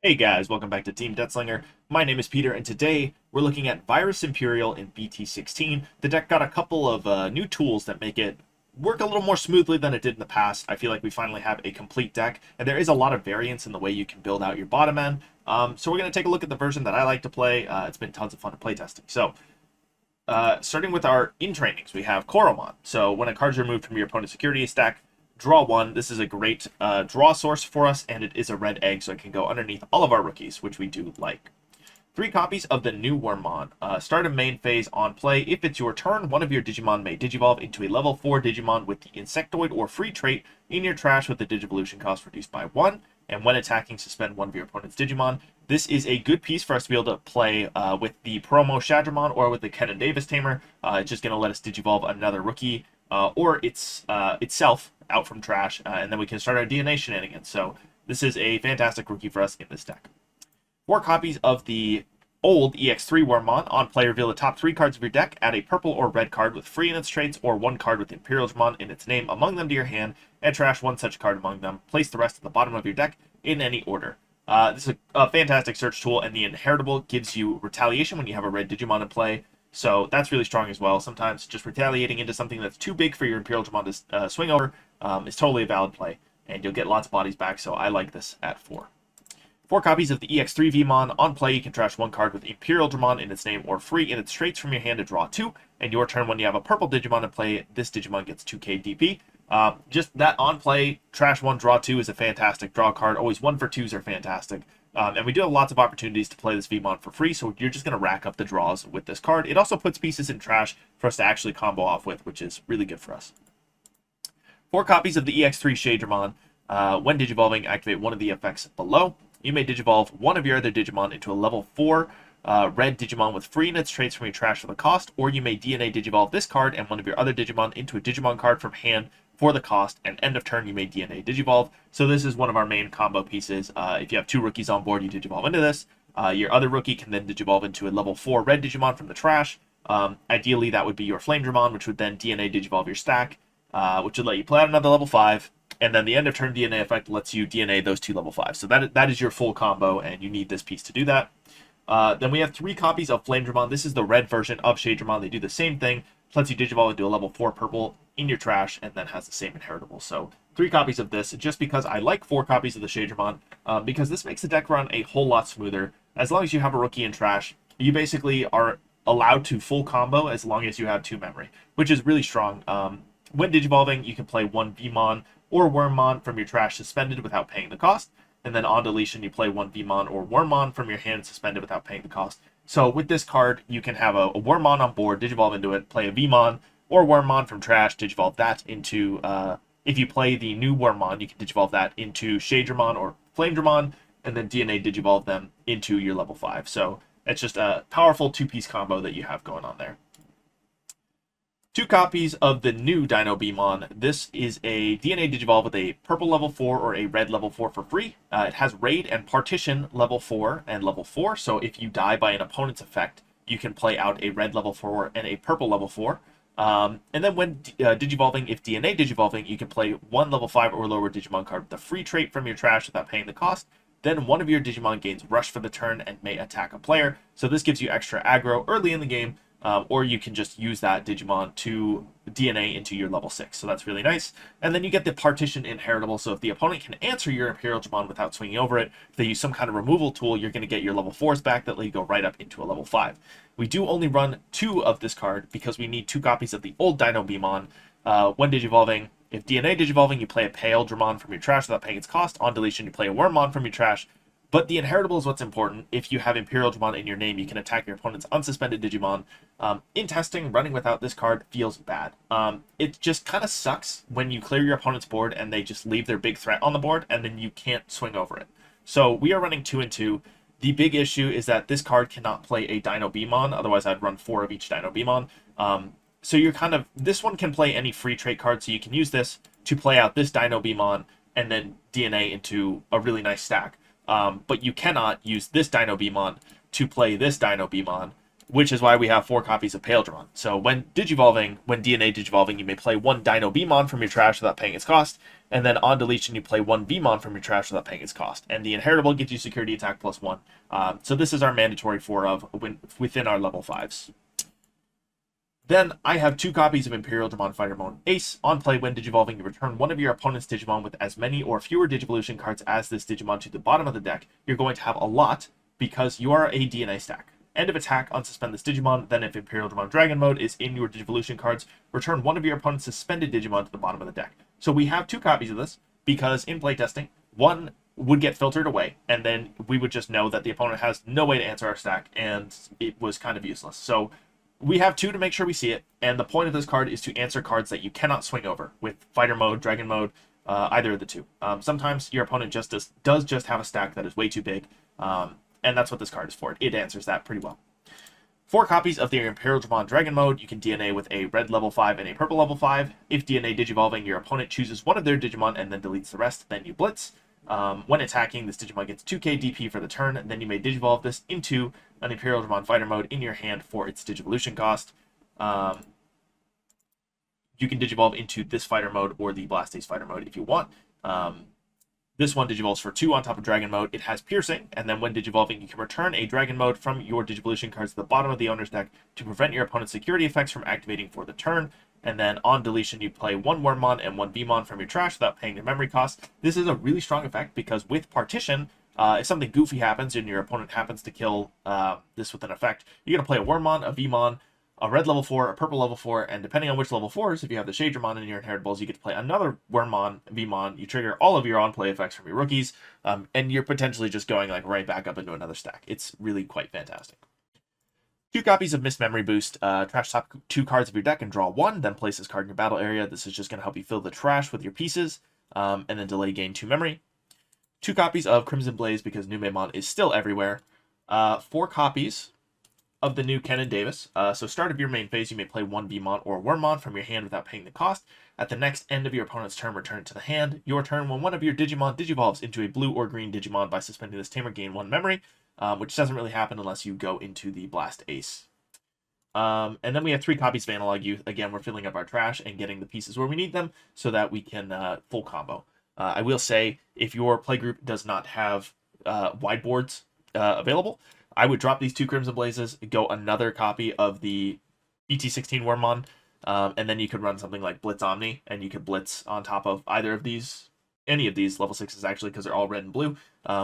Hey guys, welcome back to Team Death Slinger. My name is Peter, and today we're looking at Virus Imperial in BT16. The deck got a couple of new tools that make it work a little more smoothly than it did in the past. I feel like we finally have a complete deck, and there is a lot of variance in the way you can build out your bottom end. So we're going to take a look at the version that I like to play. It's been tons of fun to playtesting. Starting with our in trainings, we have Koromon. So when a card is removed from your opponent's security stack, draw one. This is a great draw source for us, and it is a red egg, so it can go underneath all of our rookies, which we do like. 3 copies of the new Wormmon. Start a main phase on play. If it's your turn, one of your Digimon may Digivolve into a level 4 Digimon with the Insectoid or Free trait in your trash with the Digivolution cost reduced by 1, and when attacking, suspend one of your opponent's Digimon. This is a good piece for us to be able to play with the Promo Shadramon or with the Ken and Davis Tamer. It's just going to let us Digivolve another rookie or itself out from trash, and then we can start our DNA shenanigans. So this is a fantastic rookie for us in this deck. 4 copies of the old EX3 Wormmon. On play, reveal the top 3 cards of your deck. Add a purple or red card with free in its traits, or 1 card with Imperialdramon in its name among them to your hand, and trash 1 such card among them. Place the rest at the bottom of your deck in any order. This is a fantastic search tool, and the Inheritable gives you retaliation when you have a red Digimon in play. So that's really strong as well. Sometimes just retaliating into something that's too big for your Imperialdramon to swing over is totally a valid play, and you'll get lots of bodies back, so I like this at 4. 4 copies of the EX3 Veemon. On play, you can trash 1 card with Imperialdramon in its name or free in its traits from your hand to draw 2, and your turn when you have a purple Digimon in play, this Digimon gets 2k DP. Just that on play, trash 1, draw 2 is a fantastic draw card. Always 1 for 2s are fantastic. And we do have lots of opportunities to play this Veemon for free, so you're just going to rack up the draws with this card. It also puts pieces in trash for us to actually combo off with, which is really good for us. 4 copies of the EX3 Shadramon. When Digivolving, activate one of the effects below. You may Digivolve one of your other Digimon into a level 4 red Digimon with free in its traits from your trash for the cost, or you may DNA Digivolve this card and one of your other Digimon into a Digimon card from hand for the cost, and end of turn you may DNA Digivolve. So this is one of our main combo pieces. If you have 2 rookies on board, you Digivolve into this. Your other rookie can then Digivolve into a level 4 red Digimon from the trash. Ideally, that would be your Flamedramon, which would then DNA Digivolve your stack, which would let you play out another level 5. And then the end of turn DNA effect lets you DNA those 2 level 5s. So that is your full combo, and you need this piece to do that. Then we have 3 copies of Flamedramon. This is the red version of Shadramon. They do the same thing. Lets you Digivolve into a level 4 purple in your trash, and then has the same Inheritable. So 3 copies of this, just because I like 4 copies of the Shadramon, because this makes the deck run a whole lot smoother. As long as you have a rookie in trash, you basically are allowed to full combo as long as you have 2 memory, which is really strong. When Digivolving, you can play 1 Veemon or Wormmon from your trash suspended without paying the cost. And then on deletion, you play 1 Veemon or Wormmon from your hand suspended without paying the cost. So with this card, you can have a Wormmon on board, Digivolve into it, play a Veemon or Wormmon from trash, Digivolve that into, if you play the new Wormmon, you can Digivolve that into Shadramon or Flamedramon, and then DNA Digivolve them into your level 5. So it's just a powerful 2-piece combo that you have going on there. 2 copies of the new Dinobeemon. This is a DNA Digivolve with a purple level 4 or a red level 4 for free. It has Raid and Partition level 4 and level 4, so if you die by an opponent's effect, you can play out a red level 4 and a purple level 4. And then when Digivolving, if DNA Digivolving, you can play 1 level 5 or lower Digimon card with a free trait from your trash without paying the cost. Then one of your Digimon gains Rush for the turn and may attack a player. So this gives you extra aggro early in the game, or you can just use that Digimon to DNA into your level 6. So that's really nice. And then you get the Partition Inheritable. So if the opponent can answer your Imperialdramon without swinging over it, if they use some kind of removal tool, you're going to get your level 4s back that let you go right up into a level 5. We do only run 2 of this card because we need 2 copies of the old Dinobeemon. When Digivolving, if DNA Digivolving, you play a Paildramon from your trash without paying its cost. On deletion, you play a Wormmon from your trash. But the Inheritable is what's important. If you have Imperialdramon in your name, you can attack your opponent's unsuspended Digimon. In testing, running without this card feels bad. It just kind of sucks when you clear your opponent's board and they just leave their big threat on the board, and then you can't swing over it. So we are running 2 and 2. The big issue is that this card cannot play a Dinobeemon. Otherwise, I'd run 4 of each Dinobeemon. So you're kind of... This one can play any free trait card, so you can use this to play out this Dinobeemon and then DNA into a really nice stack. But you cannot use this Dinobeemon to play this Dinobeemon, which is why we have 4 copies of Paildramon. So when digivolving, when DNA digivolving, you may play 1 Dinobeemon from your trash without paying its cost, and then on deletion you play 1 Veemon from your trash without paying its cost. And the inheritable gives you security attack +1. So this is our mandatory 4 of within our level 5s. Then I have 2 copies of Imperialdramon Fightermon Ace. On play, when digivolving, you return one of your opponent's Digimon with as many or fewer Digivolution cards as this Digimon to the bottom of the deck. You're going to have a lot because you are a DNA stack. End of attack, unsuspend this Digimon. Then if Imperialdramon Dragon Mode is in your Digivolution cards, return one of your opponent's suspended Digimon to the bottom of the deck. So we have 2 copies of this because in playtesting, one would get filtered away, and then we would just know that the opponent has no way to answer our stack, and it was kind of useless. So we have 2 to make sure we see it, and the point of this card is to answer cards that you cannot swing over with Fighter Mode, Dragon Mode, either of the 2. Sometimes your opponent just does just have a stack that is way too big, and that's what this card is for. It answers that pretty well. 4 copies of the Imperialdramon Dragon Mode. You can DNA with a red level 5 and a purple level 5. If DNA digivolving, your opponent chooses one of their Digimon and then deletes the rest, then you blitz. When attacking, this Digimon gets 2k DP for the turn, and then you may digivolve this into an Imperialdramon Fighter Mode in your hand for its Digivolution cost. You can digivolve into this Fighter Mode or the Blast Ace Fighter Mode if you want. This one digivolves for 2 on top of Dragon Mode. It has Piercing, and then when digivolving, you can return a Dragon Mode from your Digivolution cards to the bottom of the owner's deck to prevent your opponent's security effects from activating for the turn. And then on deletion, you play 1 Wormmon and 1 Veemon from your trash without paying their memory costs. This is a really strong effect because with Partition, if something goofy happens and your opponent happens to kill this with an effect, you're going to play a Wormmon, a Veemon, a red level 4, a purple level 4, and depending on which level 4s, if you have the Shadramon in your inheritables, you get to play another Wormmon, Veemon. You trigger all of your on-play effects from your rookies, and you're potentially just going like right back up into another stack. It's really quite fantastic. 2 copies of Mist Memory Boost. Trash top 2 cards of your deck and draw 1, then place this card in your battle area. This is just going to help you fill the trash with your pieces, and then delay gain 2 memory. 2 copies of Crimson Blaze because new Memon is still everywhere. 4 copies of the new Kenan Davis. So start of your main phase, you may play 1 Veemon or Wormmon from your hand without paying the cost. At the next end of your opponent's turn, return it to the hand. Your turn, when one of your Digimon digivolves into a blue or green Digimon by suspending this tamer, gain 1 memory, which doesn't really happen unless you go into the Blast Ace. And then we have 3 copies of Analog Youth. Again, we're filling up our trash and getting the pieces where we need them so that we can full combo. I will say, if your playgroup does not have wide boards available, I would drop these 2 Crimson Blazes, go another copy of the BT16 Wormmon, and then you could run something like Blitz Omni, and you could blitz on top of either of these, any of these level 6s actually, because they're all red and blue,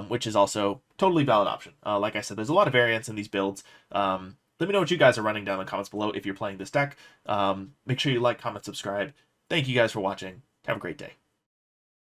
which is also totally valid option. Like I said, there's a lot of variance in these builds. Let me know what you guys are running down in the comments below if you're playing this deck. Make sure you like, comment, subscribe. Thank you guys for watching. Have a great day.